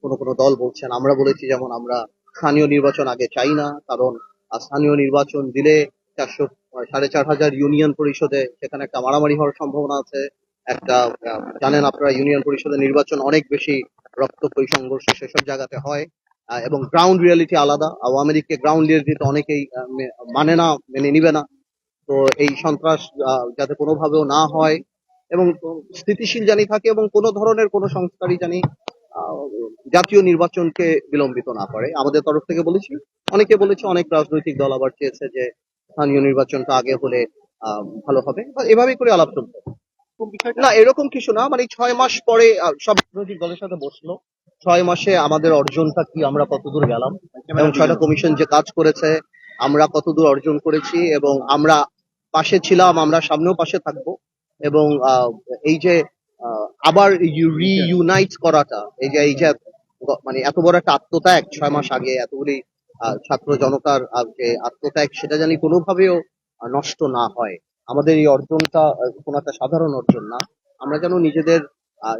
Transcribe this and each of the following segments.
কোনো কোনো দল বলছেন, আমরা বলেছি যেমন আমরা স্থানীয় নির্বাচন আগে চাই না, কারণ স্থানীয় নির্বাচন দিলে 4,500 ইউনিয়ন পরিষদে সেখানে একটা মারামারি হওয়ার সম্ভাবনা আছে। একটা জানেন আপনারা, ইউনিয়ন পরিষদের নির্বাচন অনেক বেশি রক্তক্ষয়ী সংঘর্ষ সেসব জায়গাতে হয়। এবং গ্রাউন্ড রিয়ালিটি আলাদা। আওয়ামী লীগকে গ্রাউন্ড রিয়ালিটি অনেকেই মানে না, মেনে নিবে না। তো এই সন্ত্রাস যাতে কোনোভাবেও না হয় এবং স্থিতিশীল জানি থাকে এবং কোনো ধরনের কোনো সংস্কারই জানি আহ, জাতীয় নির্বাচনকে বিলম্বিত না করে, আমাদের তরফ থেকে বলেছি। অনেকে বলেছে, অনেক রাজনৈতিক দল আবার চেয়েছে যে স্থানীয় নির্বাচনটা আগে হলে ভালো হবে, বা এভাবেই করে আলাপ চলবে। না, এরকম কিছু না, মানে 6 মাস পরে সব রাজনৈতিক দলের সাথে বসলো। 6 মাসে আমাদের অর্জনটা কি, আমরা কতদূর গেলাম, এবং 6টা কমিশন যে কাজ করেছে আমরা কতদূর অর্জন করেছি, এবং আমরা পাশে ছিলাম, আমরা সামনেও পাশে থাকবো। এবং এই যে আবার রিইউনাইট করাটা, এই যে মানে এত বড় একটা আত্মত্যাগ 6 মাস আগে, এতগুলি ছাত্র জনতার যে আত্মত্যাগ, সেটা জানি কোনোভাবেও নষ্ট না হয়। আমাদের এই অর্জনটা কোনো একটা সাধারণ অর্জন না। আমরা যেন নিজেদের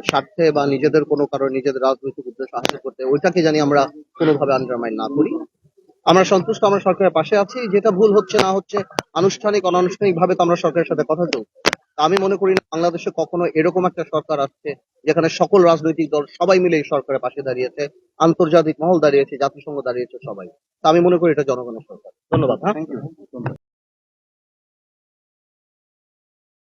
স্বার্থে বা নিজেদের কোনো কারণে নিজেদের রাজনৈতিক উদ্দেশ্য হাসিল করতে ওইটাকে জানি আমরা কোনোভাবে আন্ডারমাইন না করি। আমরা সন্তুষ্ট, আমরা সরকারের পাশে আছি। যেটা ভুল হচ্ছে না হচ্ছে, আনুষ্ঠানিক অনানুষ্ঠানিক ভাবে তো আমরা সরকারের সাথে কথা চলছে। তা আমি মনে করি না বাংলাদেশে কখনো এরকম একটা সরকার আসছে যেখানে সকল রাজনৈতিক দল সবাই মিলে এই সরকারের পাশে দাঁড়িয়েছে, আন্তর্জাতিক মহল দাঁড়িয়েছে, জাতিসংঘ দাঁড়িয়েছে, সবাই। তা আমি মনে করি এটা জনগণের সরকার। ধন্যবাদ। হ্যাঁ।